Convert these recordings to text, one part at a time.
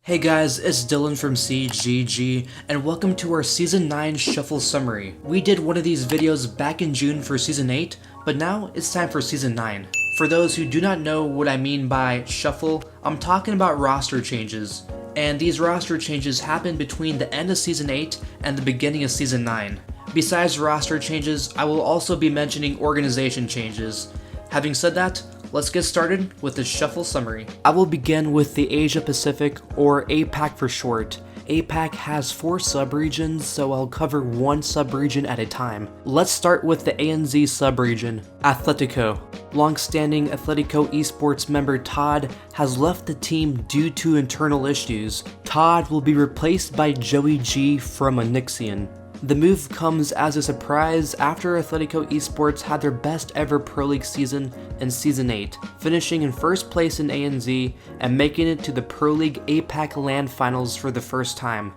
Hey guys, it's Dylan from CGG, and welcome to our Season 9 Shuffle Summary. We did one of these videos back in June for Season 8, but now it's time for Season 9. For those who do not know what I mean by shuffle, I'm talking about roster changes. And these roster changes happen between the end of Season 8 and the beginning of Season 9. Besides roster changes, I will also be mentioning organization changes. Having said that, let's get started with the shuffle summary. I will begin with the Asia Pacific, or APAC for short. APAC has 4 subregions, so I'll cover one subregion at a time. Let's start with the ANZ subregion. Atletico. Long-standing Atletico esports member Todd has left the team due to internal issues. Todd will be replaced by Joey G from Onyxian. The move comes as a surprise after Atletico Esports had their best ever Pro League season in Season 8, finishing in first place in ANZ and making it to the Pro League APAC LAN Finals for the first time.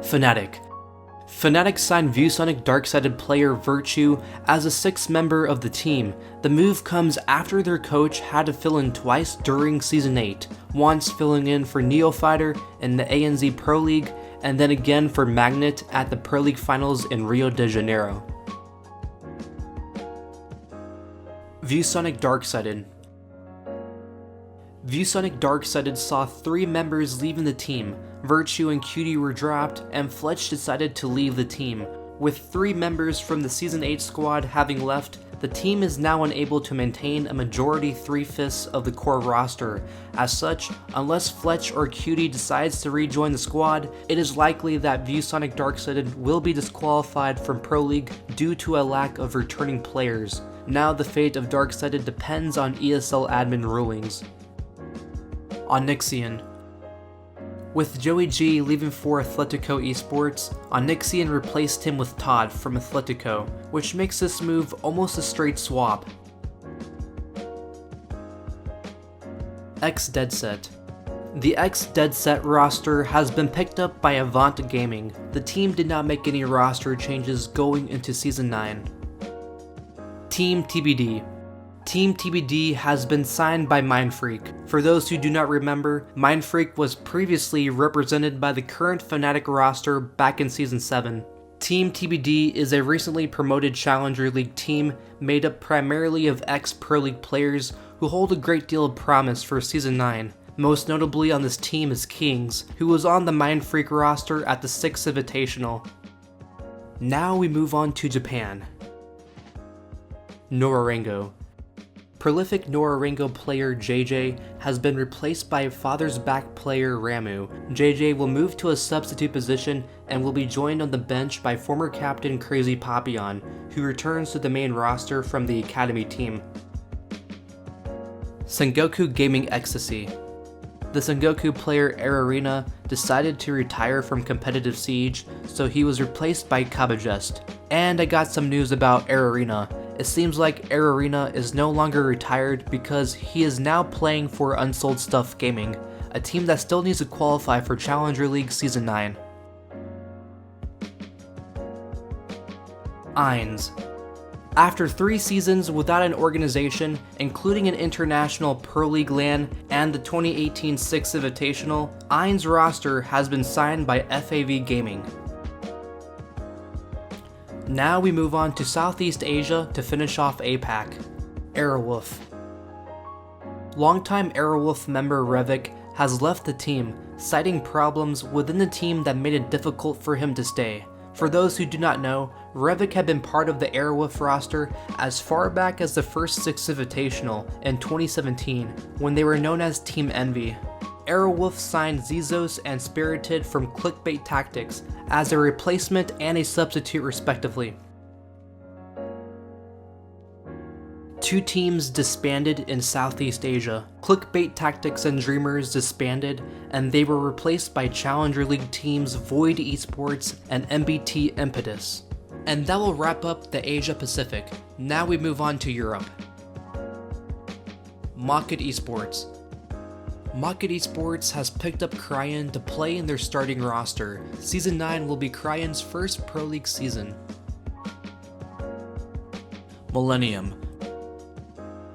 Fnatic. Fnatic signed ViewSonic Darksided player Virtue as a 6th member of the team. The move comes after their coach had to fill in twice during Season 8, once filling in for Neofighter in the ANZ Pro League, and then again for Magnet at the Pro League Finals in Rio de Janeiro. ViewSonic Darksided. ViewSonic Darksided saw 3 members leaving the team. Virtue and Cutie were dropped, and Fletch decided to leave the team. With 3 members from the Season 8 squad having left, the team is now unable to maintain a majority 3/5 of the core roster. As such, unless Fletch or Cutie decides to rejoin the squad, it is likely that ViewSonic Darksided will be disqualified from Pro League due to a lack of returning players. Now the fate of Darksided depends on ESL admin rulings. Onyxian. With Joey G leaving for Atletico Esports, Onyxian replaced him with Todd from Atletico, which makes this move almost a straight swap. X-Deadset. The X-Deadset roster has been picked up by Avant Gaming. The team did not make any roster changes going into Season 9. Team TBD. Team TBD has been signed by Mindfreak. For those who do not remember, Mindfreak was previously represented by the current Fnatic roster back in Season 7. Team TBD is a recently promoted Challenger League team made up primarily of ex-Pro League players who hold a great deal of promise for Season 9. Most notably on this team is Kings, who was on the Mindfreak roster at the 6th Invitational. Now we move on to Japan. Norarengo. Prolific Norarengo player JJ has been replaced by Father's Back player Ramu. JJ will move to a substitute position and will be joined on the bench by former captain Crazy Papillon, who returns to the main roster from the academy team. Sengoku Gaming Ecstasy. The Sengoku player Ararina decided to retire from competitive Siege, so he was replaced by Kabajest. And I got some news about Ararina. It seems like Ararina is no longer retired because he is now playing for Unsold Stuff Gaming, a team that still needs to qualify for Challenger League Season 9. Ainz. After 3 seasons without an organization, including an international Pro League LAN and the 2018 6th Invitational, Ainz roster has been signed by FAV Gaming. Now we move on to Southeast Asia to finish off APAC. Airwolf. Longtime Airwolf member Revik has left the team, citing problems within the team that made it difficult for him to stay. For those who do not know, Revik had been part of the Airwolf roster as far back as the first 6th Invitational in 2017, when they were known as Team Envy. Airwolf signed Zizos and Spirited from Clickbait Tactics as a replacement and a substitute respectively. 2 teams disbanded in Southeast Asia. Clickbait Tactics and Dreamers disbanded, and they were replaced by Challenger League teams Void Esports and MBT Impetus. And that will wrap up the Asia Pacific. Now we move on to Europe. Mocket Esports. Mocket Esports has picked up Cryan to play in their starting roster. Season 9 will be Cryan's first Pro League season. Millennium.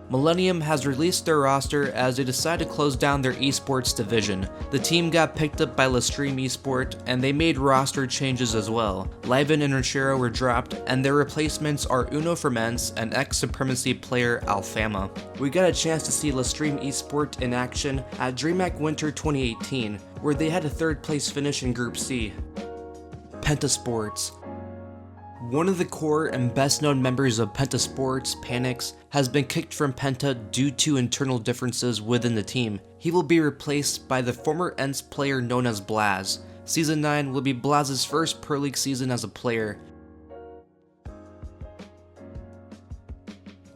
Millennium has released their roster as they decide to close down their esports division. The team got picked up by Lastream Esport, and they made roster changes as well. Liven and Ranchero were dropped, and their replacements are Uno from ENCE and ex-Supremacy player Alfama. We got a chance to see Lastream Esport in action at DreamHack Winter 2018, where they had a 3rd place finish in Group C. Pentasports. One of the core and best known members of Pentasports, Panix, has been kicked from Penta due to internal differences within the team. He will be replaced by the former ENCE player known as Blaz. Season 9 will be Blaz's first Pro League season as a player.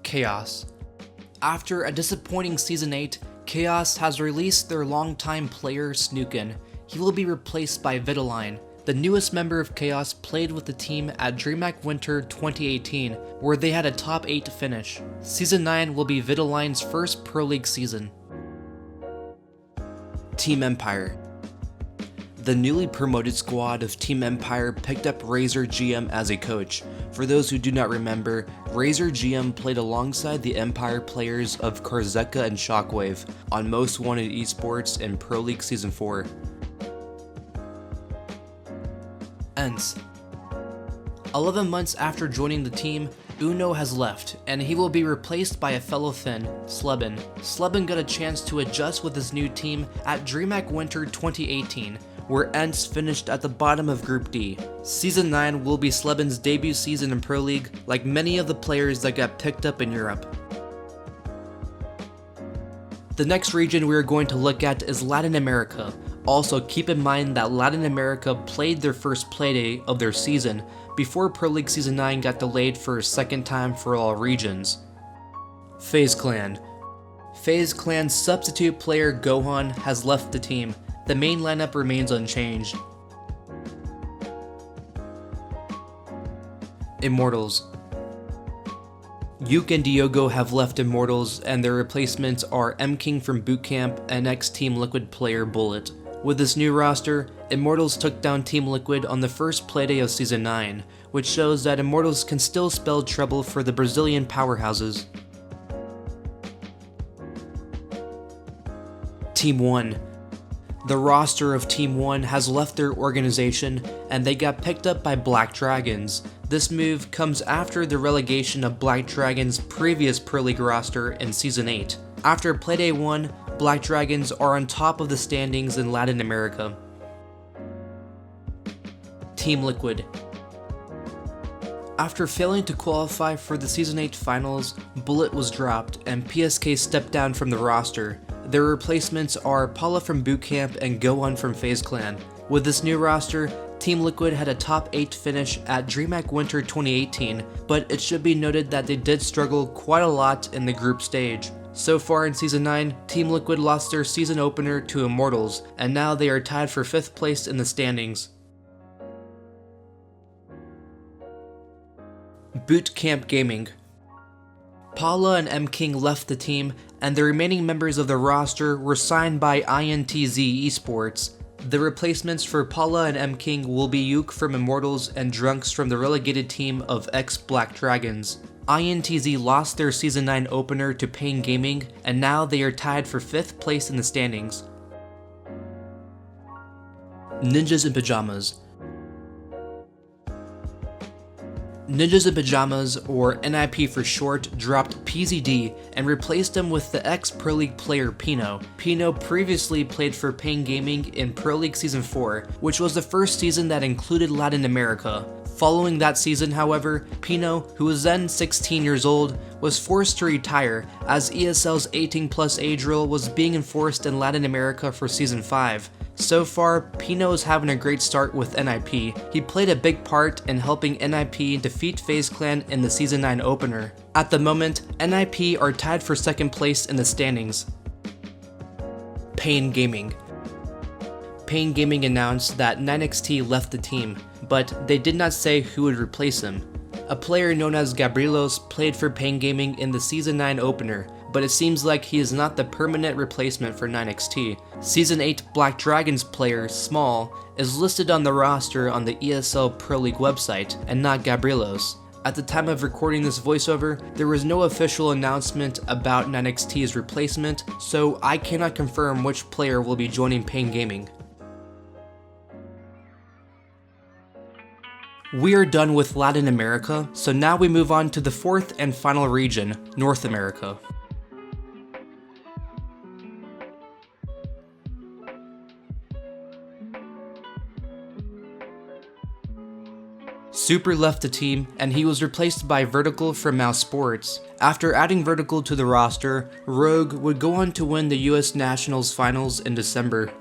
Chaos. After a disappointing Season 8, Chaos has released their longtime player Snookin. He will be replaced by Vitaline. The newest member of Chaos played with the team at DreamHack Winter 2018, where they had a top 8 finish. Season 9 will be Vitaline's first Pro League season. Team Empire. The newly promoted squad of Team Empire picked up Razor GM as a coach. For those who do not remember, Razor GM played alongside the Empire players of Korzeka and Shockwave on Most Wanted Esports in Pro League Season 4. ENCE. 11 months after joining the team, Uno has left, and he will be replaced by a fellow Finn, Slebin. Slebin got a chance to adjust with his new team at DreamHack Winter 2018, where ENCE finished at the bottom of Group D. Season 9 will be Slebin's debut season in Pro League, like many of the players that got picked up in Europe. The next region we are going to look at is Latin America. Also, keep in mind that Latin America played their first playday of their season before Pro League Season 9 got delayed for a second time for all regions. FaZe Clan. FaZe Clan's substitute player Gohan has left the team. The main lineup remains unchanged. Immortals. Yuke and Diogo have left Immortals, and their replacements are MKing from Bootcamp and ex-Team Liquid player Bullet. With this new roster, Immortals took down Team Liquid on the first playday of Season 9, which shows that Immortals can still spell trouble for the Brazilian powerhouses. Team 1. The roster of Team 1 has left their organization, and they got picked up by Black Dragons. This move comes after the relegation of Black Dragons' previous Pro League roster in Season 8. After Playday 1, Black Dragons are on top of the standings in Latin America. Team Liquid. After failing to qualify for the Season 8 finals, Bullet was dropped and PSK stepped down from the roster. Their replacements are Paula from Bootcamp and Gohan from FaZe Clan. With this new roster, Team Liquid had a top 8 finish at DreamHack Winter 2018, but it should be noted that they did struggle quite a lot in the group stage. So far in Season 9, Team Liquid lost their season opener to Immortals, and now they are tied for 5th place in the standings. Bootcamp Gaming. Paula and MKing left the team, and the remaining members of the roster were signed by INTZ Esports. The replacements for Paula and MKing will be Yuke from Immortals and Drunks from the relegated team of ex-Black Dragons. INTZ lost their Season 9 opener to Pain Gaming, and now they are tied for 5th place in the standings. Ninjas in Pajamas. Ninjas in Pajamas, or NIP for short, dropped PZD and replaced him with the ex-Pro League player Pino. Pino previously played for Pain Gaming in Pro League Season 4, which was the first season that included Latin America. Following that season, however, Pino, who was then 16 years old, was forced to retire as ESL's 18+ age rule was being enforced in Latin America for Season 5. So far, Pino is having a great start with NIP. He played a big part in helping NIP defeat FaZe Clan in the Season 9 opener. At the moment, NIP are tied for 2nd place in the standings. Pain Gaming. Pain Gaming announced that 9XT left the team, but they did not say who would replace him. A player known as Gabrielos played for Pain Gaming in the Season 9 opener, but it seems like he is not the permanent replacement for 9XT. Season 8 Black Dragons player, Small, is listed on the roster on the ESL Pro League website, and not Gabrielos. At the time of recording this voiceover, there was no official announcement about NinXT's replacement, so I cannot confirm which player will be joining Pain Gaming. We are done with Latin America, so now we move on to the fourth and final region, North America. Super left the team, and he was replaced by Vertical from mousesports. After adding Vertical to the roster, Rogue would go on to win the US Nationals Finals in December.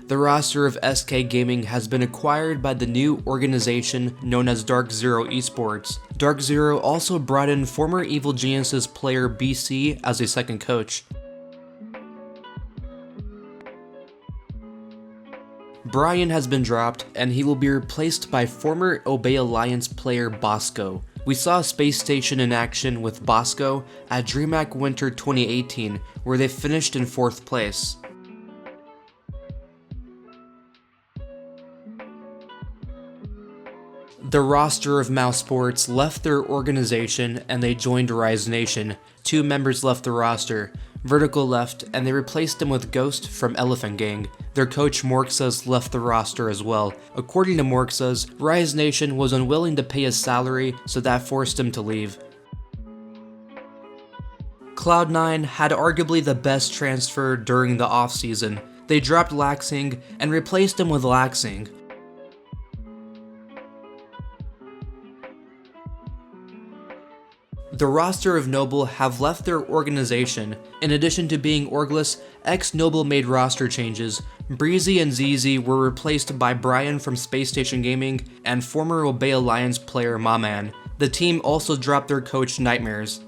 The roster of SK Gaming has been acquired by the new organization known as Dark Zero Esports. Dark Zero also brought in former Evil Geniuses player BC as a second coach. Brian has been dropped, and he will be replaced by former Obey Alliance player Bosco. We saw Space Station in action with Bosco at DreamHack Winter 2018, where they finished in 4th place. The roster of mousesports left their organization and they joined Rise Nation. 2 members left the roster. Vertical left, and they replaced him with Ghost from Elephant Gang. Their coach Morxas left the roster as well. According to Morxas, Rise Nation was unwilling to pay his salary, so that forced him to leave. Cloud9 had arguably the best transfer during the offseason. They dropped Laxing and replaced him with Laxing. The roster of Noble have left their organization. In addition to being orgless, ex-Noble made roster changes. Breezy and ZZ were replaced by Brian from Space Station Gaming and former Obey Alliance player Maman. The team also dropped their coach Nightmares.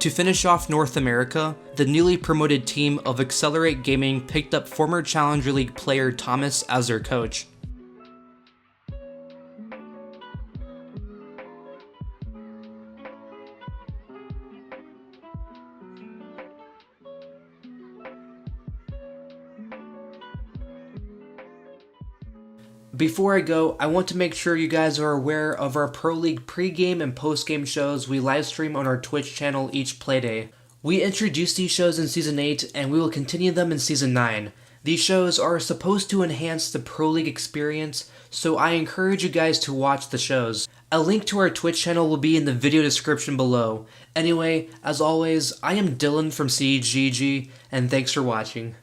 To finish off North America, the newly promoted team of Accelerate Gaming picked up former Challenger League player Thomas as their coach. Before I go, I want to make sure you guys are aware of our Pro League pregame and postgame shows we livestream on our Twitch channel each playday. We introduced these shows in Season 8, and we will continue them in Season 9. These shows are supposed to enhance the Pro League experience, so I encourage you guys to watch the shows. A link to our Twitch channel will be in the video description below. Anyway, as always, I am Dylan from CGG, and thanks for watching.